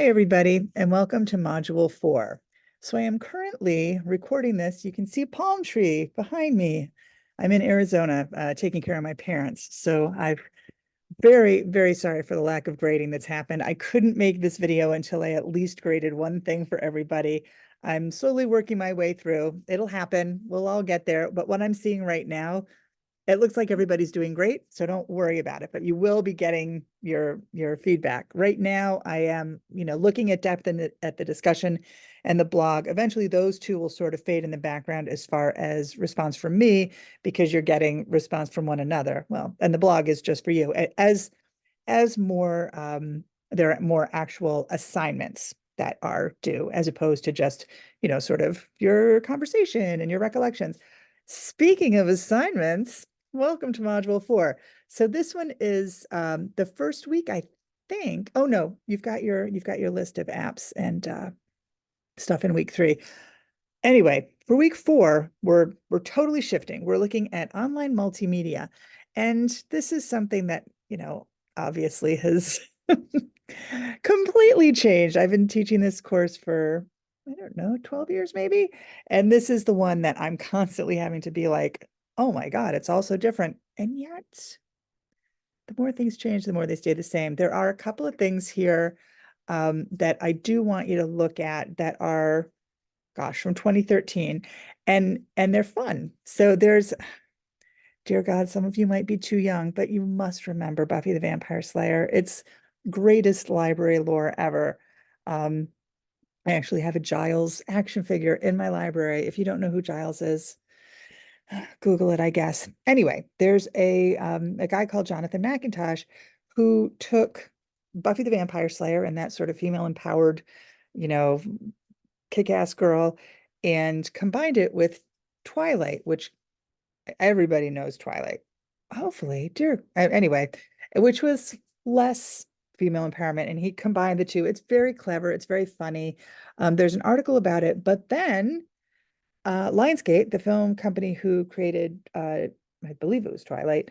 Hi, everybody, and welcome to Module 4. So I am currently recording this. You can see a palm tree behind me. I'm in Arizona, taking care of my parents. So I'm very, very sorry for the lack of grading that's happened. I couldn't make this video until I at least graded one thing for everybody. I'm slowly working my way through. It'll happen. We'll all get there. But what I'm seeing right now, it looks like everybody's doing great, so don't worry about it, but you will be getting your feedback. Right now, I am, looking at depth and at the discussion and the blog. Eventually, those two will sort of fade in the background as far as response from me, because you're getting response from one another. Well, and the blog is just for you. As more, there are more actual assignments that are due, as opposed to just, sort of your conversation and your recollections. Speaking of assignments, welcome to Module 4. So this one is the first week, I think. Oh no, you've got your list of apps and stuff in week 3. Anyway, for week 4, we're totally shifting. We're looking at online multimedia, and this is something that obviously has completely changed. I've been teaching this course for, I don't know, 12 years maybe. And this is the one that I'm constantly having to be like, oh my God, it's all so different. And yet, the more things change, the more they stay the same. There are a couple of things here that I do want you to look at that are, gosh, from 2013, and they're fun. So there's, dear God, some of you might be too young, but you must remember Buffy the Vampire Slayer. It's greatest library lore ever. I actually have a Giles action figure in my library. If you don't know who Giles is, Google it, I guess. Anyway, there's a guy called Jonathan McIntosh who took Buffy the Vampire Slayer and that sort of female empowered, you know, kick-ass girl, and combined it with Twilight, which everybody knows Twilight. Hopefully, dear. Anyway, which was less female empowerment, and he combined the two. It's very clever. It's very funny. There's an article about it, but then Lionsgate, the film company who created, I believe it was Twilight,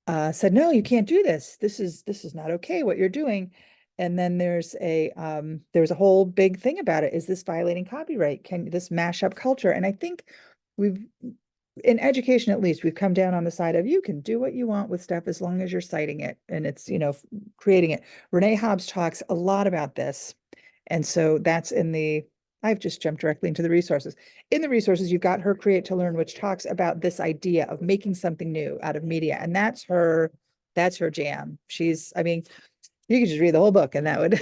said, "No, you can't do this. This is not okay. What you're doing." And then there's a whole big thing about it. Is this violating copyright? Can this mash up culture? And I think we've, in education at least, we've come down on the side of you can do what you want with stuff as long as you're citing it and it's, creating it. Renee Hobbs talks a lot about this. And so that's I've just jumped directly into the resources. In the resources, you've got her Create to Learn, which talks about this idea of making something new out of media. And that's her jam. I mean, you could just read the whole book and that would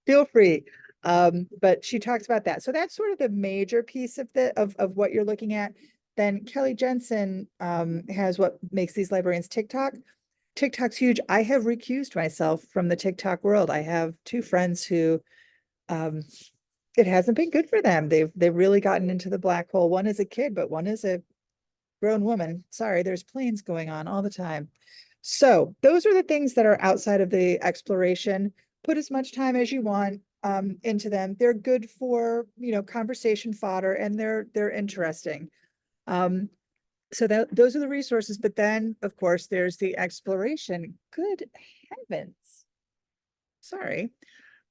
feel free. But she talks about that. So that's sort of the major piece of what you're looking at. Then Kelly Jensen has what makes these librarians TikTok. TikTok's huge. I have recused myself from the TikTok world. I have 2 friends who it hasn't been good for them. They've really gotten into the black hole. One is a kid, but one is a grown woman. Sorry, there's planes going on all the time. So those are the things that are outside of the exploration. Put as much time as you want into them. They're good for, conversation fodder, and they're interesting. So those are the resources. But then, of course, there's the exploration. Good heavens. Sorry.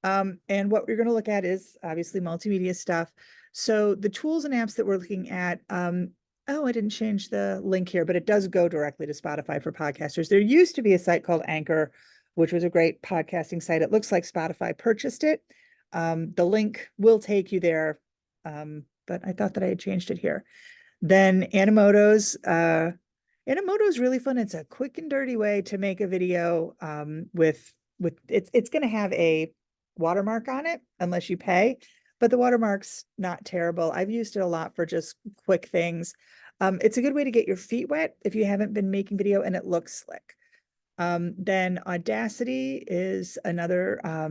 And what we're going to look at is obviously multimedia stuff. So the tools and apps that we're looking at, oh, I didn't change the link here, but it does go directly to Spotify for podcasters. There used to be a site called Anchor, which was a great podcasting site. It looks like Spotify purchased it. The link will take you there, but I thought that I had changed it here. Then Animoto's is really fun. It's a quick and dirty way to make a video with it's going to have a watermark on it unless you pay, but the watermark's not terrible. I've used it a lot for just quick things. It's a good way to get your feet wet if you haven't been making video, and it looks slick. Then Audacity is another, I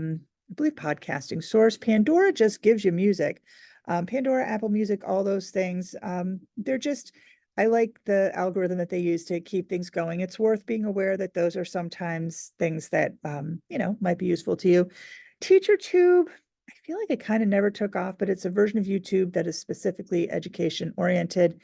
believe, podcasting source. Pandora just gives you music. Pandora, Apple Music, all those things. I like the algorithm that they use to keep things going. It's worth being aware that those are sometimes things that, might be useful to you. TeacherTube, I feel like it kind of never took off, but it's a version of YouTube that is specifically education oriented.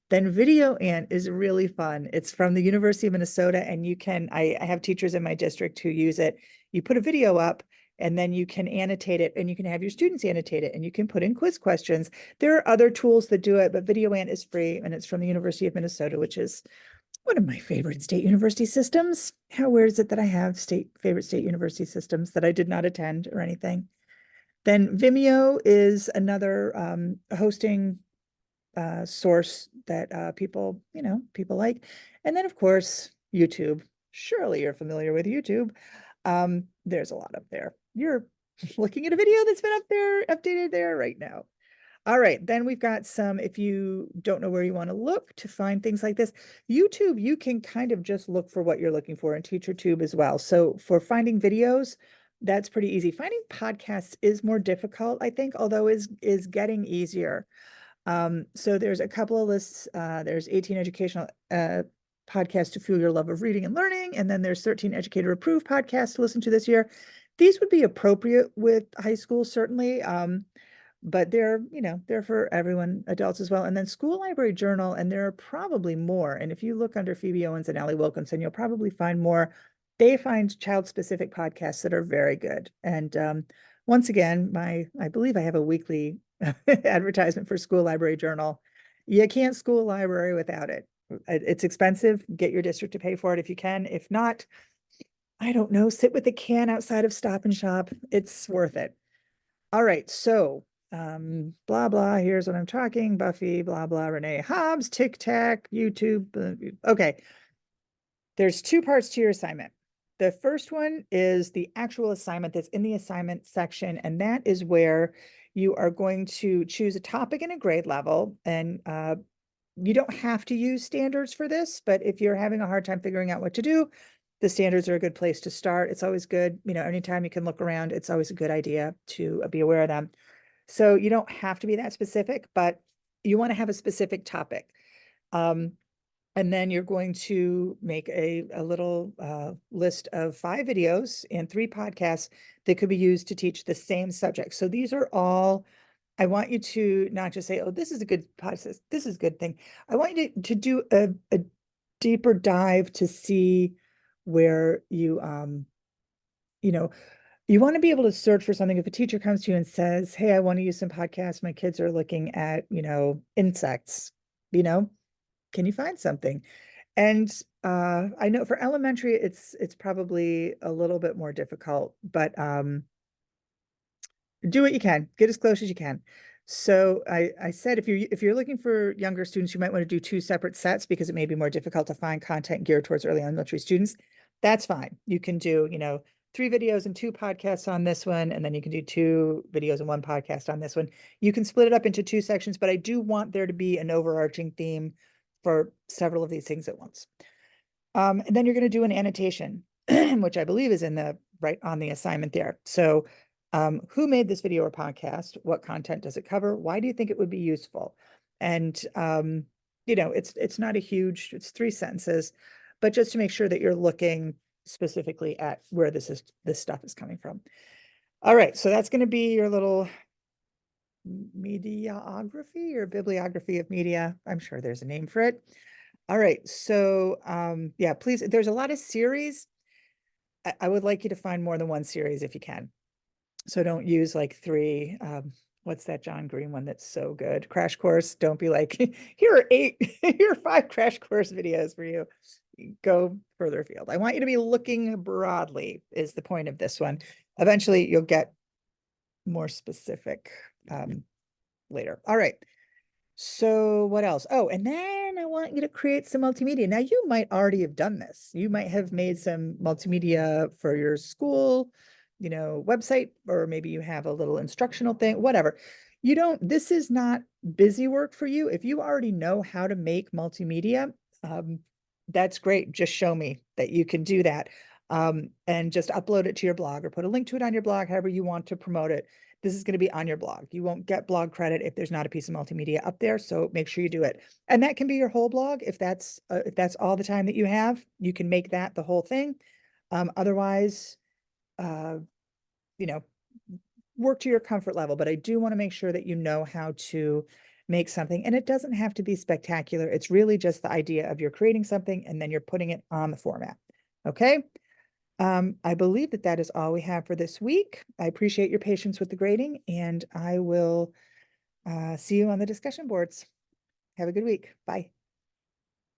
Then Video Ant is really fun. It's from the University of Minnesota, and I have teachers in my district who use it. You put a video up, and then you can annotate it and you can have your students annotate it and you can put in quiz questions. There are other tools that do it, but VideoAnt is free and it's from the University of Minnesota, which is one of my favorite state university systems. How weird is it that I have favorite state university systems that I did not attend or anything? Then Vimeo is another hosting source that people, people like. And then, of course, YouTube. Surely you're familiar with YouTube. There's a lot up there. You're looking at a video that's been up there, updated there right now. All right, then we've got some, if you don't know where you want to look to find things like this, YouTube, you can kind of just look for what you're looking for, and TeacherTube as well. So for finding videos, that's pretty easy. Finding podcasts is more difficult, I think, although is getting easier. So there's a couple of lists. There's 18 educational podcasts to fuel your love of reading and learning, and then there's 13 educator approved podcasts to listen to this year. These would be appropriate with high school, certainly. But they're for everyone, adults as well. And then School Library Journal, and there are probably more. And if you look under Phoebe Owens and Allie Wilkinson, you'll probably find more. They find child-specific podcasts that are very good. And once again, I believe I have a weekly advertisement for School Library Journal. You can't school a library without it. It's expensive. Get your district to pay for it if you can. If not, I don't know, sit with a can outside of Stop and Shop. It's worth it. All right, so blah blah, here's what I'm talking, Buffy, blah blah, Renee Hobbs, Tic Tac, YouTube. Okay, there's two parts to your assignment. The first one is the actual assignment that's in the assignment section, and that is where you are going to choose a topic and a grade level. And you don't have to use standards for this, but if you're having a hard time figuring out what to do, the standards are a good place to start. It's always good, anytime you can look around, it's always a good idea to be aware of them. So you don't have to be that specific, but you want to have a specific topic. And then you're going to make a little list of 5 videos and 3 podcasts that could be used to teach the same subject. So these are all, I want you to not just say, oh, this is a good podcast, this is a good thing. I want you to do a deeper dive to see where you you want to be able to search for something. If a teacher comes to you and says, hey, I want to use some podcasts, my kids are looking at, insects, can you find something? And I know for elementary, it's probably a little bit more difficult, but do what you can, get as close as you can. So I said, if you're looking for younger students, you might want to do 2 separate sets because it may be more difficult to find content geared towards early elementary students. That's fine. You can do, 3 videos and 2 podcasts on this one, and then you can do 2 videos and 1 podcast on this one. You can split it up into 2 sections, but I do want there to be an overarching theme for several of these things at once. And then you're going to do an annotation, which I believe is right on the assignment there. So who made this video or podcast? What content does it cover? Why do you think it would be useful? And it's not a huge, it's 3 sentences, but just to make sure that you're looking specifically at where this stuff is coming from. All right, so that's going to be your little mediaography or bibliography of media. I'm sure there's a name for it. All right, so yeah, please, there's a lot of series. I would like you to find more than 1 series if you can. So don't use like 3, what's that John Green one that's so good? Crash Course. Don't be like, here are 8, here are 5 Crash Course videos for you. Go further afield. I want you to be looking broadly is the point of this one. Eventually you'll get more specific later. All right. So what else? Oh, and then I want you to create some multimedia. Now you might already have done this. You might have made some multimedia for your school, website, or maybe you have a little instructional thing, whatever. This is not busy work for you. If you already know how to make multimedia, that's great. Just show me that you can do that. And just upload it to your blog or put a link to it on your blog, however you want to promote it. This is going to be on your blog. You won't get blog credit if there's not a piece of multimedia up there. So make sure you do it. And that can be your whole blog. If that's all the time that you have, you can make that the whole thing. Otherwise, work to your comfort level, but I do want to make sure that you know how to make something, and it doesn't have to be spectacular. It's really just the idea of you're creating something and then you're putting it on the format. Okay. I believe that that is all we have for this week. I appreciate your patience with the grading, and I will see you on the discussion boards. Have a good week. Bye.